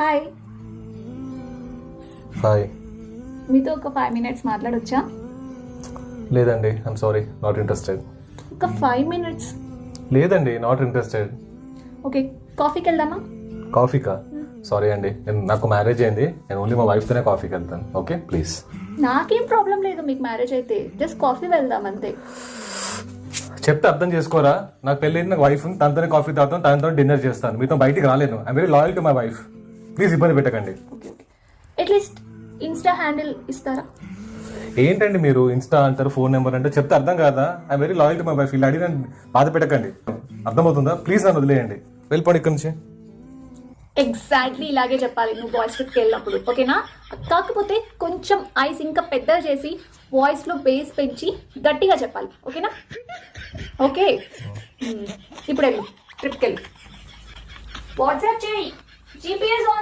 Hi, hi. మీతో ఒక 5 minutes మాట్లాడొచ్చా? లేదండి, ఐమ్ సారీ, నాట్ ఇంట్రెస్టెడ్. ఒక 5 minutes. లేదండి, నాట్ ఇంట్రెస్టెడ్. ఓకే, కాఫీకి వెళ్దామా? కాఫీకా? సారీ అండి, నాకు మ్యారేజ్ అయింది. నేను ఓన్లీ మా వైఫ్తోనే కాఫీకి వెళ్తాను. Okay please. నాకేం ప్రాబ్లం లేదు మీకు మ్యారేజ్ అయితే, జస్ట్ కాఫీ వెళ్దాం అంతే. చెప్తే అర్థం చేసుకోరా? నాకు పెళ్ళైంది, నాకు వైఫ్ ఉంది, తనతోనే కాఫీ తాగుతాను, తనతో డిన్నర్ చేస్తాను. మీతో బయటికి రాలేను. I'm very loyal to my wife. Please ఇబ్బంది పెట్టకండి. Okay okay, at least Insta handle ఇస్తారా? ఏంటండి మీరు ఇన్స్టా అంటారు, ఫోన్ నెంబర్ అంటే చెప్తే అర్థం కాదా? I'm very loyal to my wife. ఇలా అడిగి నన్ను బాధ పెట్టకండి. అర్థమవుతుందా? ప్లీజ్ నన్ను వదిలేయండి, వెళ్ళిపోండి ఇక్కడ నుంచి. ఎగ్జాక్ట్లీ ఇలాగే చెప్పాలి నువ్వు బాయ్స్ ట్రిప్కి వెళ్ళినప్పుడు, ఓకేనా? కాకపోతే కొంచెం ఐస్ ఇంకా పెద్దగా చేసి వాయిస్లో బేస్ పెంచి గట్టిగా చెప్పాలి, ఓకేనా? ఓకే, ఇప్పుడు వెళ్ళు, ట్రిప్కి వెళ్ళు. వాట్సాప్ చేయి, జీపీఎస్